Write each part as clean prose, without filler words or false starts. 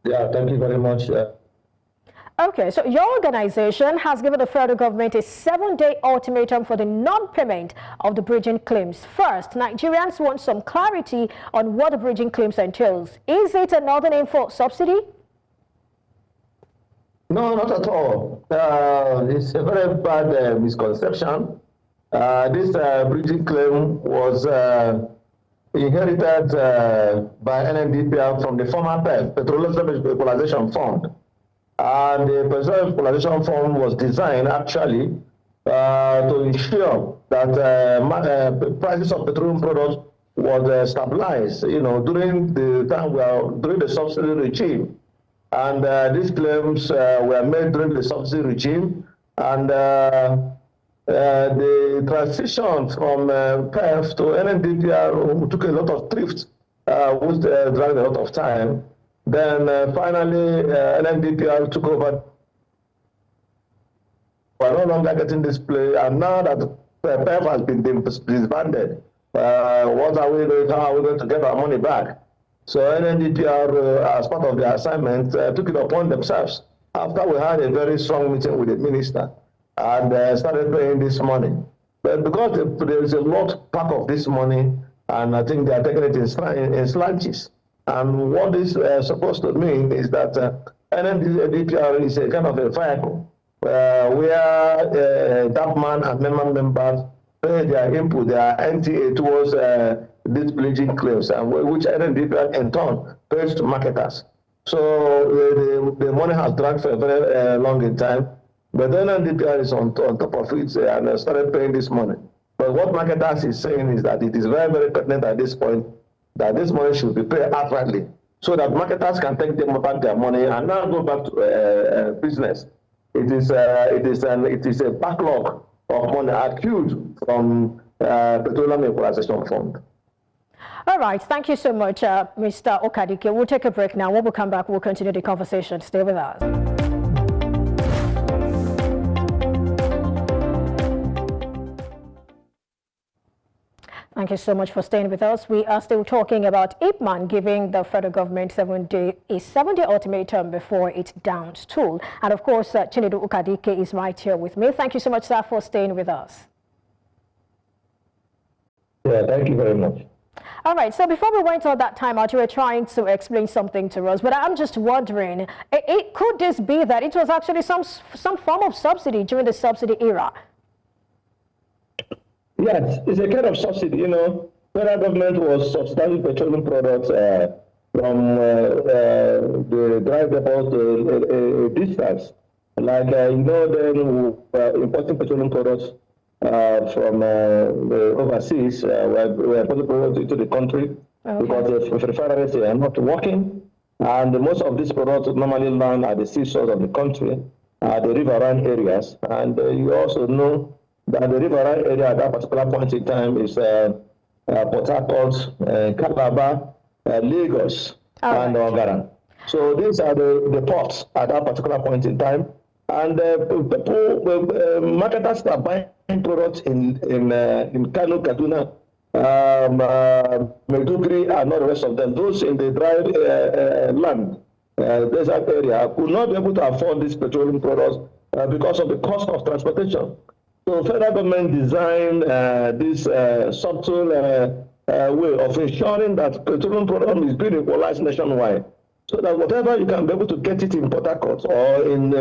Yeah, thank you very much. Okay, so your organization has given the federal government a 7-day ultimatum for the non-payment of the bridging claims. First, Nigerians want some clarity on what the bridging claims entails. Is it another name for subsidy? No, not at all. It's a very bad misconception. This bridging claim was inherited by NNDPR from the former PEF, Petroleum Equalization Fund. And the Petroleum Equalization Fund was designed actually to ensure that prices of petroleum products was stabilized, during the time during the subsidy regime. And these claims were made during the subsidy regime, and the transition from PEF to NNDPR took a lot of thrift, which dragged a lot of time. Then finally, NNDPR took over. We're no longer getting this play, and now that PEF has been disbanded, what are we doing? How are we going to get our money back? So NNDPR, as part of the assignment, took it upon themselves after we had a very strong meeting with the minister and started paying this money. But because there is a lot pack of this money, and I think they are taking it in slanches. And what this is supposed to mean is that NNDPR is a kind of a vehicle where DAPMAN and member members pay their input, their NTA towards these bridging claims, and which NNDPR in turn pays to marketers. So the money has dragged for a very long time, but then NNDPR is on top of it and started paying this money. But what marketers is saying is that it is very, very pertinent at this point that this money should be paid outrightly, so that marketers can take them back their money and now go back to business. It is a backlog of money accrued from Petroleum Equalization Fund. All right, thank you so much, Mr. Ukadike. We'll take a break now. When we come back, we'll continue the conversation. Stay with us. Thank you so much for staying with us. We are still talking about IPMAN giving the federal government a 7-day ultimatum before it downs tool. And of course, Chinedu Ukadike is right here with me. Thank you so much, sir, for staying with us. Yeah, thank you very much. All right, so before we went on that time out, you were trying to explain something to us, but I'm just wondering, could this be that it was actually some form of subsidy during the subsidy era? Yes, it's a kind of subsidy. Federal government was subsidizing petroleum products from the dry depot to a distance. Like, then importing petroleum products from overseas, where putting products into the country, because the refineries are not working. And most of these products normally land at the seashores of the country, the riverine areas. And you also know that the riverine area at that particular point in time is Port Harcourt, Calabar, Lagos, and Ogara. So these are the ports at that particular point in time. And marketers are buying products in Kano, Kaduna, Maiduguri, and all the rest of them. Those in the dry land, desert area, could not be able to afford these petroleum products because of the cost of transportation. So federal government designed this subtle way of ensuring that petroleum product is being equalized nationwide, so that whatever you can be able to get it in Port Harcourt or in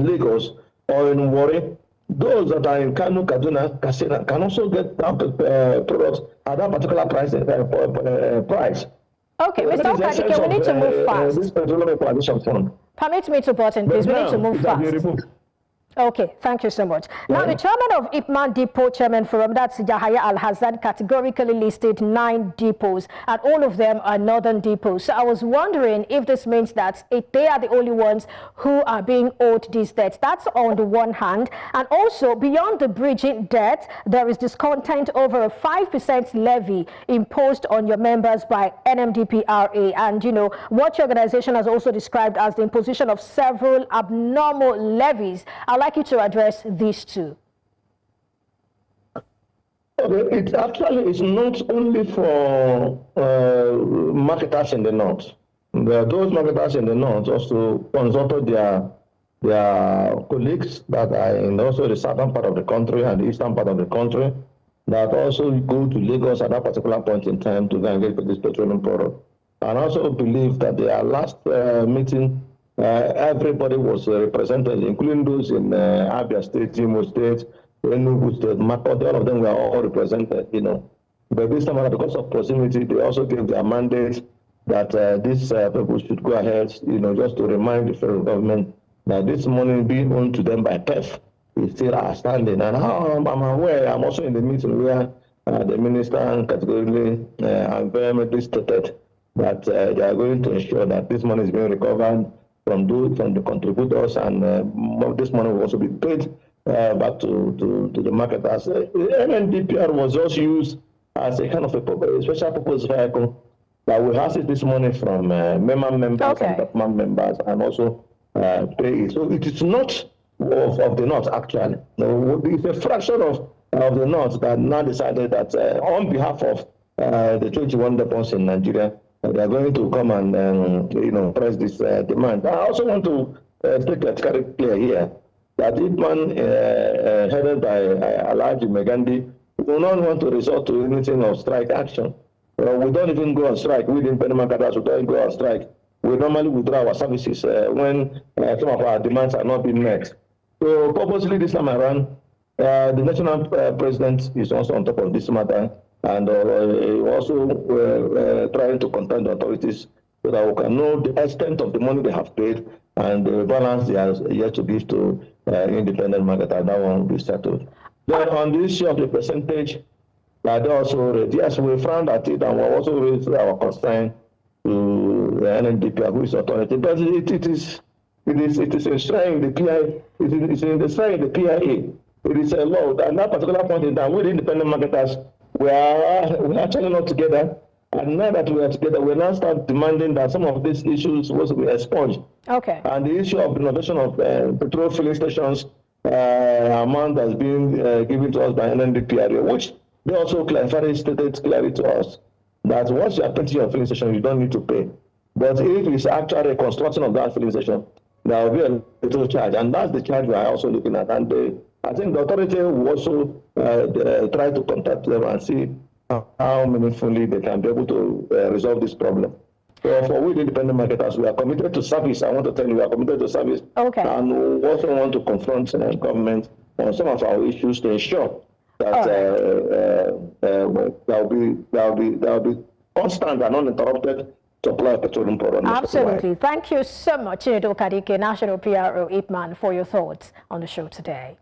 Lagos or in Warri, those that are in Kano, Kaduna, Katsina can also get that products at that particular price. Okay, Mr. Ukadike, we need to move fast. This Petroleum Equalization Fund. Permit me to button, please. We need to move fast. Okay, thank you so much. Now, the chairman of IPMAN Depot Chairman Forum, that's Yahaya Al-Hassan, categorically listed 9 depots, and all of them are northern depots. So I was wondering if this means that they are the only ones who are being owed these debts. That's on the one hand. And also, beyond the bridging debt, there is discontent over a 5% levy imposed on your members by NMDPRA. And, what your organization has also described as the imposition of several abnormal levies. I'd like you to address these two. Okay, it actually is not only for marketers in the north. those marketers in the north also consulted their colleagues that are in also the southern part of the country and the eastern part of the country that also go to Lagos at that particular point in time to go and get this petroleum product. And also believe that their last meeting, everybody was represented, including those in Abia State, Imo State, Enugu State, Makurdi, all of them were all represented, you know. But this time, because of proximity, they also gave their mandate that these people should go ahead, you know, just to remind the federal government that this money being owned to them by PEF is still outstanding. And how I'm aware, I'm also in the meeting where the minister categorically and vehemently stated that they are going to ensure that this money is being recovered from the contributors, and this money will also be paid back to the marketers. NNDPR was just used as a kind of a special purpose vehicle that will access this money from member members and department members and also pay it. So it is not of the North, actually. No, it's a fraction of the North that now decided that on behalf of the 21 depots in Nigeria, they are going to come and you know, press this demand. I also want to make it very clear here that IPMAN, headed by Alhaji Megandi, will not want to resort to anything of strike action. We don't even go on strike. We independent marketers, we don't go on strike. We normally withdraw our services when some of our demands are not being met. So purposely this time around, the national president is also on top of this matter, and also trying to contact the authorities so that we can know the extent of the money they have paid and the balance they are yet to give to independent marketers. That one will be settled. Then on the issue of the percentage, they also, yes, we frowned at it and we also raised our concern to the NNDP, who is authority, but it is enshrined in the PIA. It is enshrined in the PIA. It is a law. At that particular point in time, with independent marketers, we are actually not together. And now that we are together, we now start demanding that some of these issues supposed to be expunged. Okay. And the issue of innovation of petrol filling stations, amount that's being given to us by NNDPRA, which they also stated clearly to us that once you are painting your filling station, you don't need to pay. But if it's actually a construction of that filling station, there will be a little charge, and that's the charge we are also looking at. And I think the authority will also try to contact them and see how meaningfully they can be able to resolve this problem. So for we independent marketers, we are committed to service. I want to tell you, we are committed to service. Okay. And we also want to confront government on some of our issues to ensure that there will be constant and uninterrupted supply of petroleum products. Absolutely. Thank you so much, Chinedu Ukadike, National PRO IPMAN, for your thoughts on the show today.